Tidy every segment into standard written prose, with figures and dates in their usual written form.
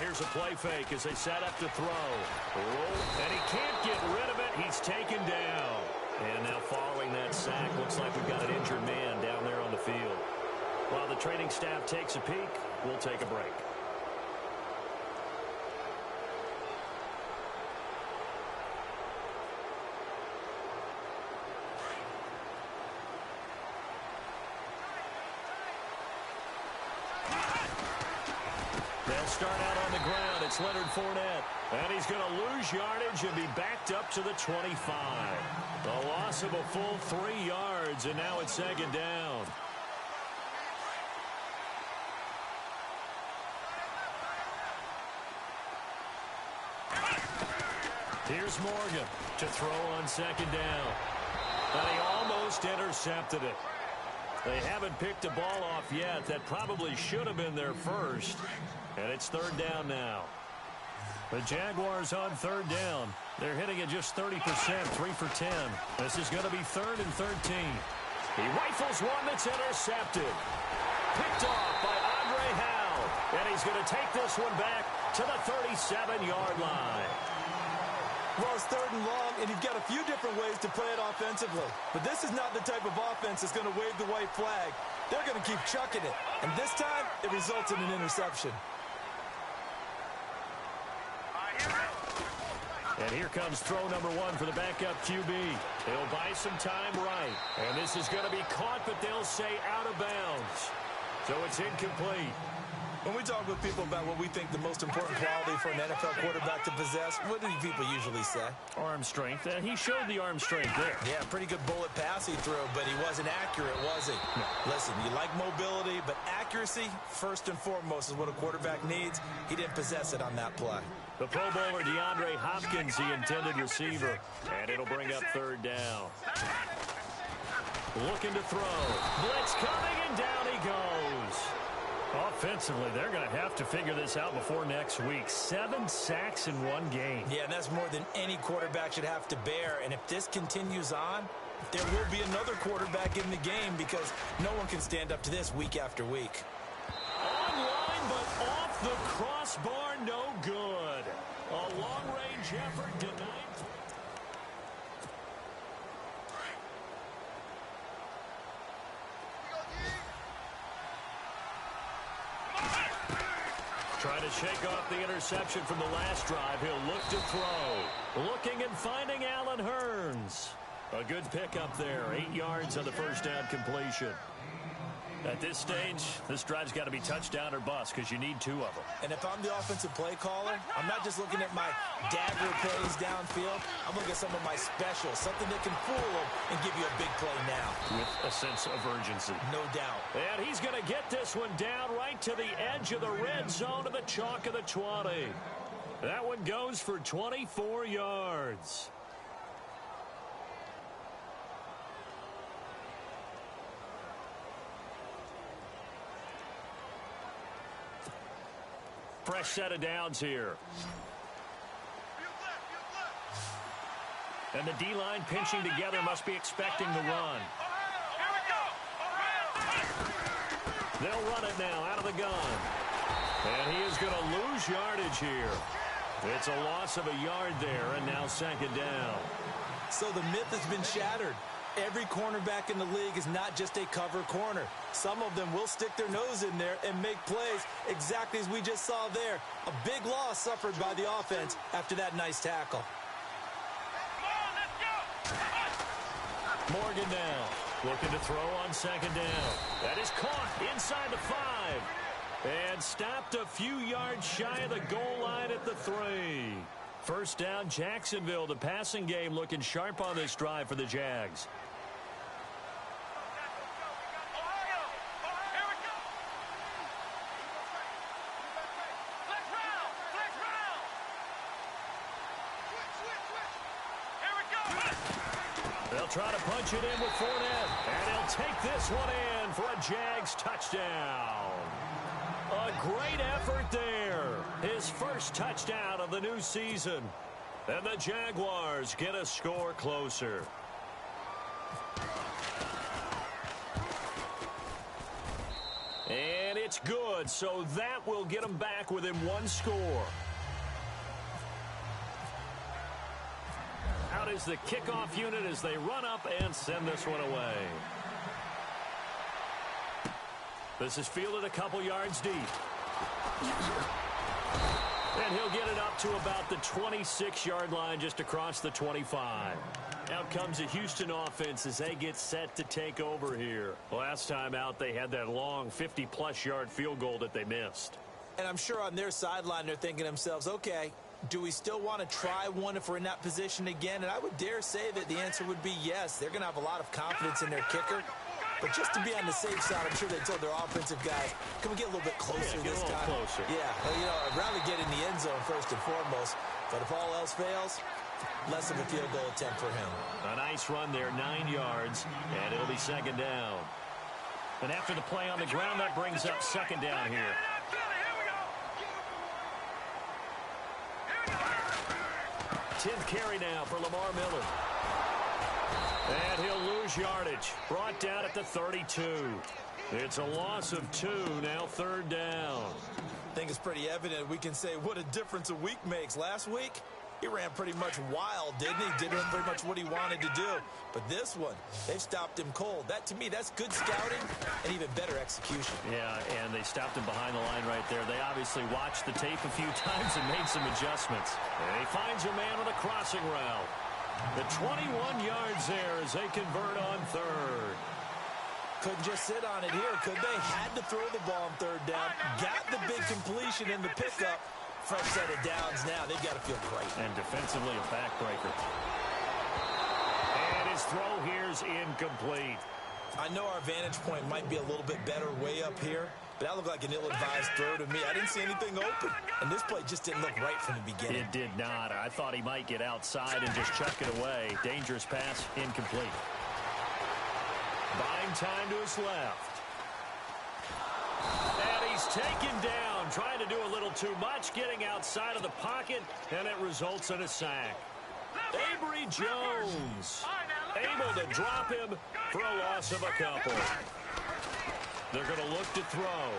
here's a play fake as they set up to throw. And he can't get rid of it. He's taken down. And now following that sack, looks like we've got an injured man down there on the field. While the training staff takes a peek, we'll take a break. They'll start out on the ground. It's Leonard Fournette. And he's going to lose yardage and be backed up to the 25. A loss of a full 3 yards, and now it's second down. Here's Morgan to throw on second down. And he almost intercepted it. They haven't picked a ball off yet. That probably should have been their first. And it's third down now. The Jaguars on third down. They're hitting at just 30%, 3 for 10. This is going to be 3rd and 13. He rifles one that's intercepted. Picked off by Andre Howe. And he's going to take this one back to the 37-yard line. Well, it's 3rd and long, and you've got a few different ways to play it offensively. But this is not the type of offense that's going to wave the white flag. They're going to keep chucking it. And this time, it results in an interception. And here comes throw number 1 for the backup QB. They'll buy some time right. And this is going to be caught, but they'll say out of bounds. So it's incomplete. When we talk with people about what we think the most important quality for an NFL quarterback to possess, what do people usually say? Arm strength. He showed the arm strength there. Yeah, pretty good bullet pass he threw, but he wasn't accurate, was he? No. Listen, you like mobility, but accuracy, first and foremost, is what a quarterback needs. He didn't possess it on that play. The Pro Bowler DeAndre Hopkins, the intended receiver. And it'll bring up third down. Looking to throw. Blitz coming, and down he goes. Offensively, they're going to have to figure this out before next week. 7 sacks in 1 game. Yeah, and that's more than any quarterback should have to bear. And if this continues on, there will be another quarterback in the game because no one can stand up to this week after week. Online, but off the crossbar, no good. A long-range effort denied. Trying to shake off the interception from the last drive. He'll look to throw. Looking and finding Allen Hurns. A good pickup there. 8 yards on the first down completion. At this stage, this drive's got to be touchdown or bust because you need 2 of them. And if I'm the offensive play caller, I'm not just looking at my dagger plays downfield. I'm looking at some of my specials, something that can fool them and give you a big play now. With a sense of urgency. No doubt. And he's going to get this one down right to the edge of the red zone of the chalk of the 20. That one goes for 24 yards. Fresh set of downs here. And the D-line pinching together must be expecting the run. They'll run it now out of the gun. And he is going to lose yardage here. It's a loss of a yard there, and now second down. So the myth has been shattered. Every cornerback in the league is not just a cover corner. Some of them will stick their nose in there and make plays exactly as we just saw there. A big loss suffered by the offense after that nice tackle. Morgan now looking to throw on second down. That is caught inside the 5. And stopped a few yards shy of the goal line at the 3. First down, Jacksonville. The passing game looking sharp on this drive for the Jags. They'll try to punch it in with Fournette. And he'll take this one in for a Jags touchdown. A great effort there. His first touchdown of the new season. And the Jaguars get a score closer. And it's good, so that will get them back within one score. Out is the kickoff unit as they run up and send this one away. This is fielded a couple yards deep. And he'll get it up to about the 26-yard line, just across the 25. Out comes the Houston offense as they get set to take over here. Last time out, they had that long 50-plus yard field goal that they missed. And I'm sure on their sideline, they're thinking to themselves, okay, do we still want to try one if we're in that position again? And I would dare say that the answer would be yes. They're going to have a lot of confidence in their kicker. But just to be on the safe side, I'm sure they told their offensive guys, can we get a little bit closer this time? Closer. Yeah, well, I'd rather get in the end zone first and foremost. But if all else fails, less of a field goal attempt for him. A nice run there, 9 yards, and it'll be second down. And after the play on the ground, that brings up second down here. 10th carry now for Lamar Miller. And he'll lose yardage. Brought down at the 32. It's a loss of 2, now third down. I think it's pretty evident we can say what a difference a week makes. Last week, he ran pretty much wild, didn't he? Did pretty much what he wanted to do. But this one, they've stopped him cold. That, to me, that's good scouting and even better execution. Yeah, and they stopped him behind the line right there. They obviously watched the tape a few times and made some adjustments. And he finds a man with a crossing route. The 21 yards there as they convert on third. Couldn't just sit on it here, could they? Had to throw the ball on third down. Got the big completion in the pickup. Fresh set of downs now. They've got to feel great. And defensively a backbreaker. And his throw here's incomplete. I know our vantage point might be a little bit better way up here, but that looked like an ill-advised throw to me. I didn't see anything open, and this play just didn't look right from the beginning. It did not. I thought he might get outside and just chuck it away. Dangerous pass, incomplete. Buying time to his left. And he's taken down, trying to do a little too much, getting outside of the pocket, and it results in a sack. Avery Jones able to drop him for a loss of a couple. They're going to look to throw.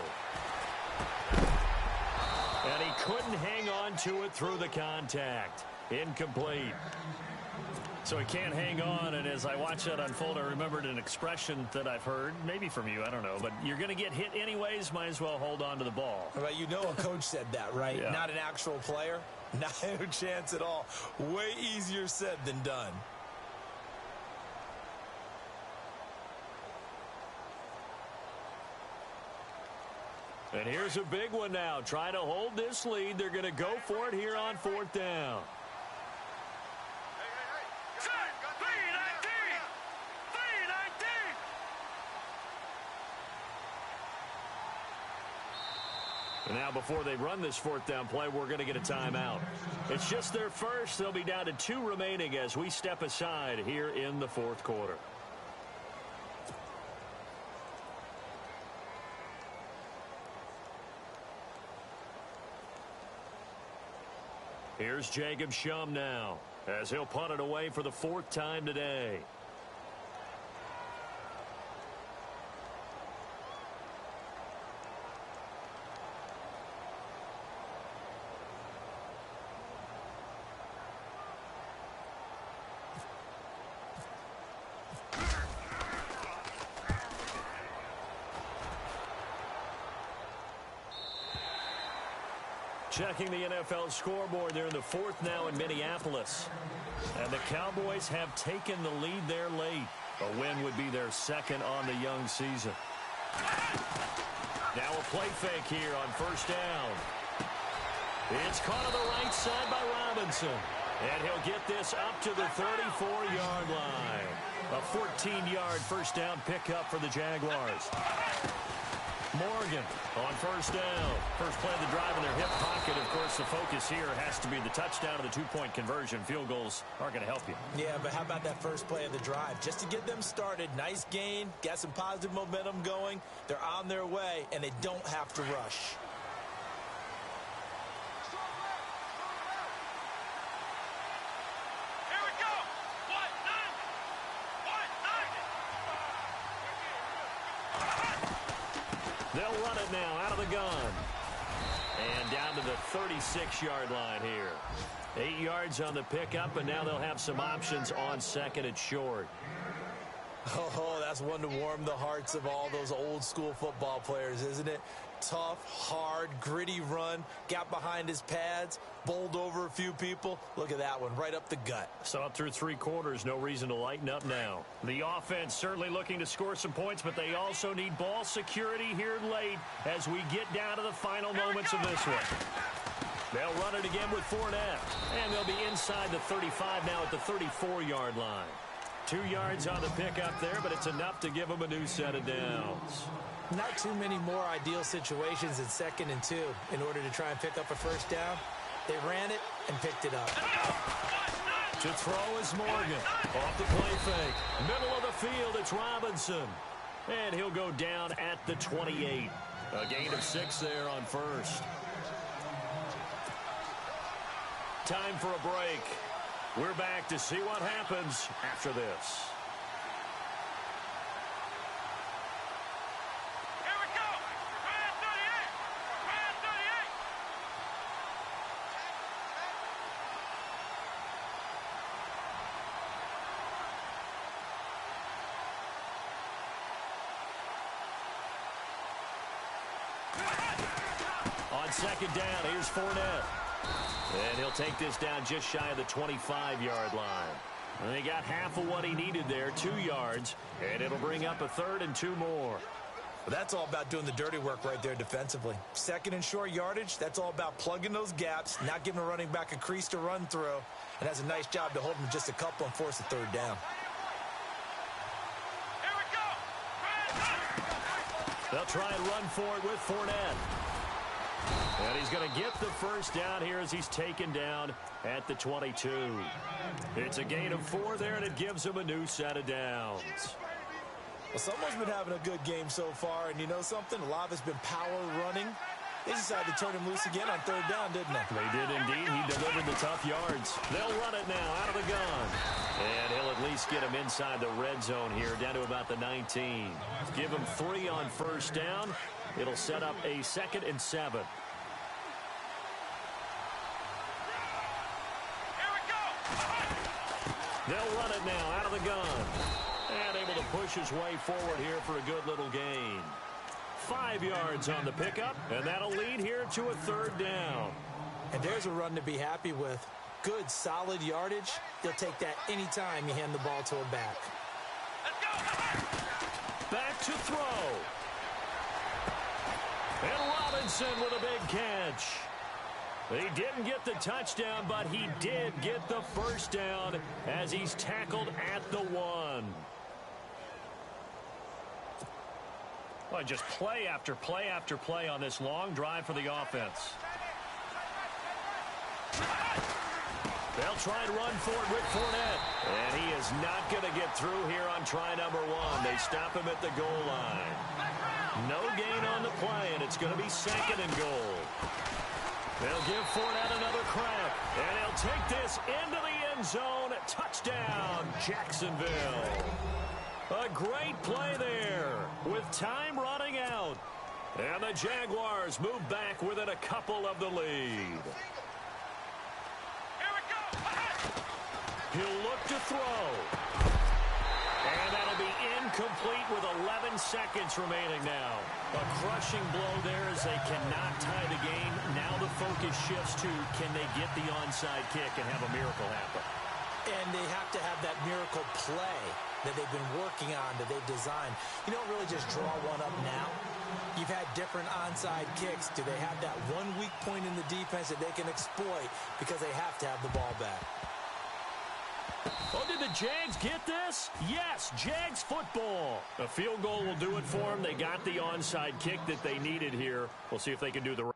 And he couldn't hang on to it through the contact. Incomplete. So he can't hang on, and as I watch that unfold, I remembered an expression that I've heard, maybe from you, I don't know, but you're going to get hit anyways, might as well hold on to the ball. Well, you know a coach said that, right? Yeah. Not an actual player. Not a chance at all. Way easier said than done. And here's a big one now. Trying to hold this lead. They're going to go for it here on fourth down. And now before they run this fourth down play, we're going to get a timeout. It's just their first. They'll be down to 2 remaining as we step aside here in the fourth quarter. Here's Jacob Shum now as he'll punt it away for the 4th time today. Checking the NFL scoreboard, they're in the 4th now in Minneapolis. And the Cowboys have taken the lead there late. A win would be their 2nd on the young season. Now a play fake here on first down. It's caught on the right side by Robinson. And he'll get this up to the 34-yard line. A 14-yard first down pickup for the Jaguars. Morgan on first down. First play of the drive in their hip pocket. Of course, the focus here has to be the touchdown of the 2-point conversion. Field goals aren't going to help you. Yeah, but how about that first play of the drive? Just to get them started. Nice gain. Got some positive momentum going. They're on their way, and they don't have to rush. They'll run it now out of the gun. And down to the 36-yard line here. 8 yards on the pickup, and now they'll have some options on second and short. Oh, that's one to warm the hearts of all those old-school football players, isn't it? Tough, hard, gritty run, got behind his pads, bowled over a few people. Look at that one, right up the gut. So up through 3 quarters, no reason to lighten up now. The offense certainly looking to score some points, but they also need ball security here late as we get down to the final moments of this one. They'll run it again with Fournette, and they'll be inside the 35 now at the 34-yard line. 2 yards on the pickup there, but it's enough to give them a new set of downs. Not too many more ideal situations in 2nd and 2 in order to try and pick up a first down. They ran it and picked it up. To throw is Morgan. Off the play fake. Middle of the field, it's Robinson. And he'll go down at the 28. A gain of 6 there on first. Time for a break. We're back to see what happens after this. On second down, here's Fournette. And he'll take this down just shy of the 25-yard line. And he got half of what he needed there, 2 yards, and it'll bring up a 3rd and 2 more. Well, that's all about doing the dirty work right there defensively. 2nd and short yardage, that's all about plugging those gaps, not giving a running back a crease to run through, and has a nice job to hold him just a couple and force a 3rd down. They'll try and run for it with Fournette. And he's going to get the first down here as he's taken down at the 22. It's a gain of 4 there, and it gives him a new set of downs. Well, someone's been having a good game so far, and you know something? A lot of it's been power running. They decided to turn him loose again on 3rd down, didn't they? They did indeed. He delivered the tough yards. They'll run it now out of the gun. And he'll at least get him inside the red zone here, down to about the 19. Give him 3 on first down. It'll set up a 2nd and 7. They'll run it now out of the gun. And able to push his way forward here for a good little gain. 5 yards on the pickup, and that'll lead here to a 3rd down. And there's a run to be happy with. Good, solid yardage. You'll take that anytime you hand the ball to a back. Back to throw. And Robinson with a big catch. He didn't get the touchdown, but he did get the first down as he's tackled at the 1. Well, just play after play after play on this long drive for the offense. They'll try and run for it with Fournette. And he is not going to get through here on try number 1. They stop him at the goal line. No gain on the play, and it's going to be 2nd and goal. They'll give Fournette another crack, and he'll take this into the end zone. Touchdown, Jacksonville. A great play there with time running out. And the Jaguars move back within a couple of the lead. He'll look to throw. And that'll be incomplete with 11 seconds remaining now. A crushing blow there as they cannot tie the game. Now the focus shifts to, can they get the onside kick and have a miracle happen? And they have to have that miracle play that they've been working on, that they've designed. You don't really just draw one up now. You've had different onside kicks. Do they have that one weak point in the defense that they can exploit because they have to have the ball back? Oh, did the Jags get this? Yes, Jags football. A field goal will do it for them. They got the onside kick that they needed here. We'll see if they can do the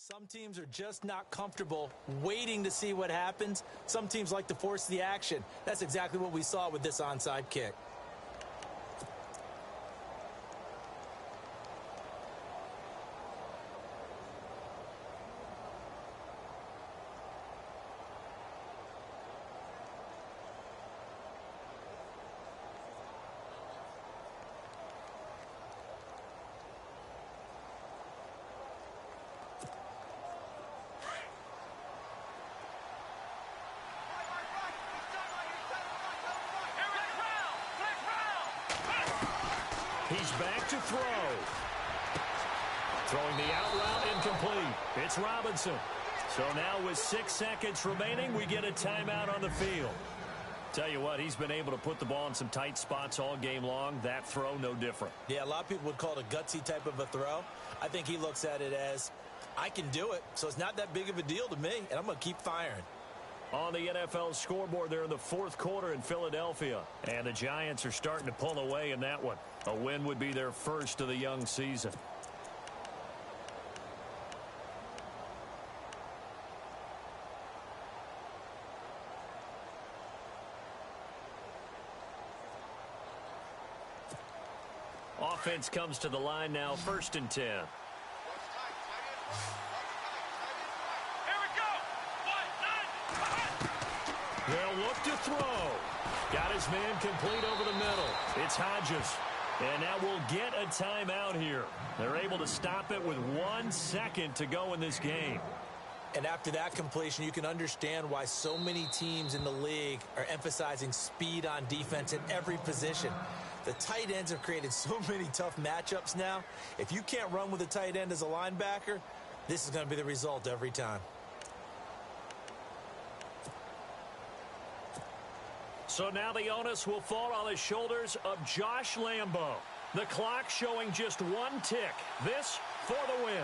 Some teams are just not comfortable waiting to see what happens. Some teams like to force the action. That's exactly what we saw with this onside kick. He's back to throw. Throwing the out route incomplete. It's Robinson. So now with 6 seconds remaining, we get a timeout on the field. Tell you what, he's been able to put the ball in some tight spots all game long. That throw, no different. Yeah, a lot of people would call it a gutsy type of a throw. I think he looks at it as, I can do it, so it's not that big of a deal to me, and I'm going to keep firing. On the NFL scoreboard there in the fourth quarter in Philadelphia. And the Giants are starting to pull away in that one. A win would be their first of the young season. Offense comes to the line now, 1st and 10. They'll look to throw. Got his man complete over the middle. It's Hodges. And now we'll get a timeout here. They're able to stop it with 1 second to go in this game. And after that completion, you can understand why so many teams in the league are emphasizing speed on defense at every position. The tight ends have created so many tough matchups now. If you can't run with a tight end as a linebacker, this is going to be the result every time. So now the onus will fall on the shoulders of Josh Lambo. The clock showing just 1 tick. This for the win.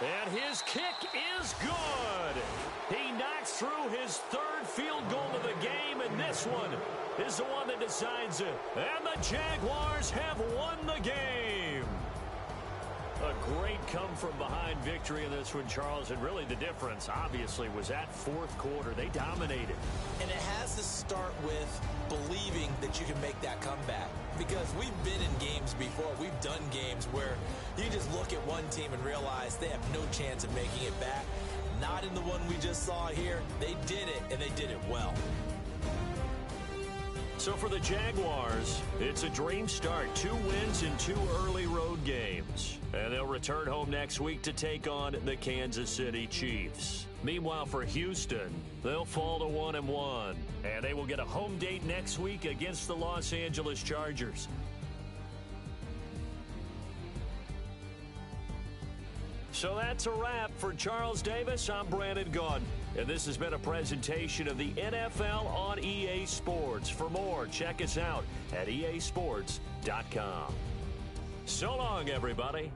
And his kick is good. He knocks through his 3rd field goal of the game, and this one is the one that decides it. And the Jaguars have won the game. A great come-from-behind victory in this one, Charles, and really the difference, obviously, was that 4th quarter. They dominated. And it has to start with believing that you can make that comeback. Because we've been in games before. We've done games where you just look at one team and realize they have no chance of making it back. Not in the one we just saw here. They did it, and they did it well. So for the Jaguars, it's a dream start. 2 wins in 2 early road games. And they'll return home next week to take on the Kansas City Chiefs. Meanwhile, for Houston, they'll fall to 1-1. And they will get a home date next week against the Los Angeles Chargers. So that's a wrap. For Charles Davis, I'm Brandon Gaudin. And this has been a presentation of the NFL on EA Sports. For more, check us out at easports.com. So long, everybody.